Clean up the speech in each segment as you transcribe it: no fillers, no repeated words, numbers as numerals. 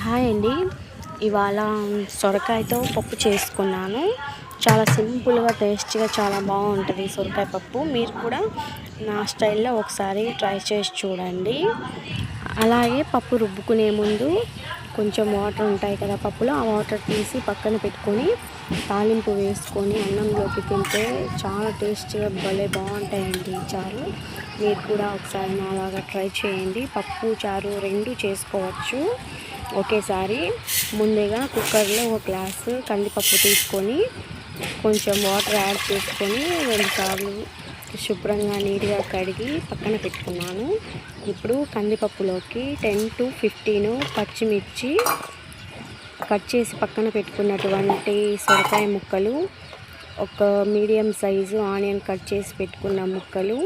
Hi అండి. ఇవాళ సొరకాయతో పప్పు చేసుకున్నాను. చాలా సింపుల్గా టేస్టీగా చాలా బాగుంటుంది సొరకాయ పప్పు. మీరు కూడా నా స్టైల్లో ఒకసారి ట్రై చేసి చూడండి. అలాగే పప్పు రుబ్బుకునే ముందు కొంచెం వాటర్ ఉంటాయి కదా పప్పులో, ఆ వాటర్ తీసి పక్కన పెట్టుకొని తాలింపు వేసుకొని అన్నంలోకి తింటే చాలా టేస్టీగా భలే బాగుంటాయండి చారు. మీరు కూడా ఒకసారి నాలాగా ట్రై చేయండి. పప్పు చారు రెండు చేసుకోవచ్చు ఒకేసారి. ముందుగా కుక్కర్లో ఒక గ్లాసు కందిపప్పు తీసుకొని కొంచెం వాటర్ యాడ్ చేసుకొని 2 సార్లు శుభ్రంగా నీట్గా కడిగి పక్కన పెట్టుకున్నాను. ఇప్పుడు కందిపప్పులోకి 10 to 15 పచ్చిమిర్చి, కట్ చేసి పక్కన పెట్టుకున్నటువంటి సొరకాయ ముక్కలు, ఒక మీడియం సైజు ఆనియన్ కట్ చేసి పెట్టుకున్న ముక్కలు,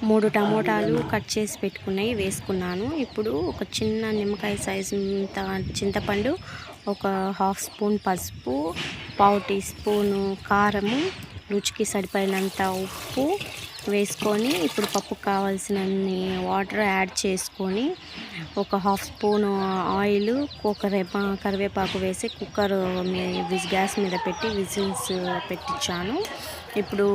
3 టమోటాలు కట్ చేసి పెట్టుకున్నవి వేసుకున్నాను. ఇప్పుడు ఒక చిన్న నిమ్మకాయ సైజు చింతపండు, ఒక 1/2 స్పూన్ పసుపు, 1/4 టీ స్పూను కారము, రుచికి సరిపడినంత ఉప్పు వేసుకొని ఇప్పుడు పప్పుకు కావాల్సినన్ని వాటర్ యాడ్ చేసుకొని ఒక 1/2 స్పూను ఆయిల్, ఒక కరివేపాకు వేసి కుక్కర్ గ్యాస్ మీద పెట్టి విజిల్స్ పెట్టించాను. ఇప్పుడు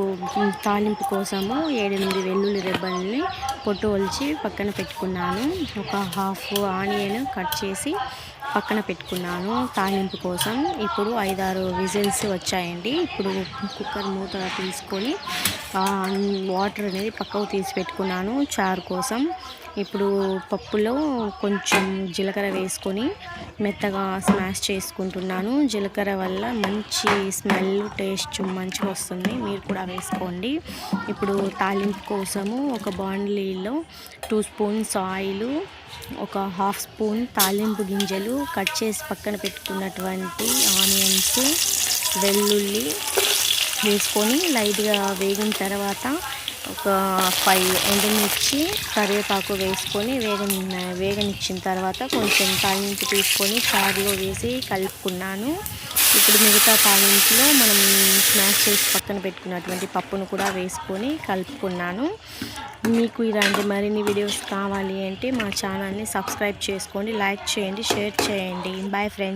తాలింపు కోసము 7-8 వెల్లుల్లి రెబ్బల్ని పొట్టు ఒలిచి పక్కన పెట్టుకున్నాను. ఒక 1/2 ఆనియన్ కట్ చేసి పక్కన పెట్టుకున్నాను తాలింపు కోసం. ఇప్పుడు 5-6 విజిల్స్ వచ్చాయండి. ఇప్పుడు కుక్కర్ మూత తీసుకొని వాటర్ అనేది పక్కకు తీసి పెట్టుకున్నాను చారు కోసం. ఇప్పుడు పప్పులో కొంచెం జీలకర్ర వేసుకొని మెత్తగా స్మాష్ చేసుకుంటున్నాను. జీలకర్ర వల్ల మంచి స్మెల్, టేస్ట్ మంచిగా వస్తుంది. మీరు కూడా వేసుకోండి. ఇప్పుడు తాలింపు కోసము ఒక బాండ్లీలో 2 స్పూన్స్ ఆయిల్, ఒక 1/2 స్పూన్ తాలింపు గింజలు, కట్ చేసి పక్కన పెట్టుకున్నటువంటి ఆనియన్స్, వెల్లుల్లి వేసుకొని లైట్గా వేగిన తర్వాత ఒక 5 ఎండుమిర్చి, కరివేపాకు వేసుకొని వేగనిచ్చిన తర్వాత కొంచెం తాలింపు తీసుకొని చారులో వేసి కలుపుకున్నాను. ఇప్పుడు మిగతా తాలింపులో మనం స్మాష్ చేసి పక్కన పెట్టుకున్నటువంటి పప్పును కూడా వేసుకొని కలుపుకున్నాను. మీకు ఇలాంటి మరిన్ని వీడియోస్ కావాలి అంటే మా ఛానల్ని సబ్స్క్రైబ్ చేసుకోండి, లైక్ చేయండి, షేర్ చేయండి. Bye friends.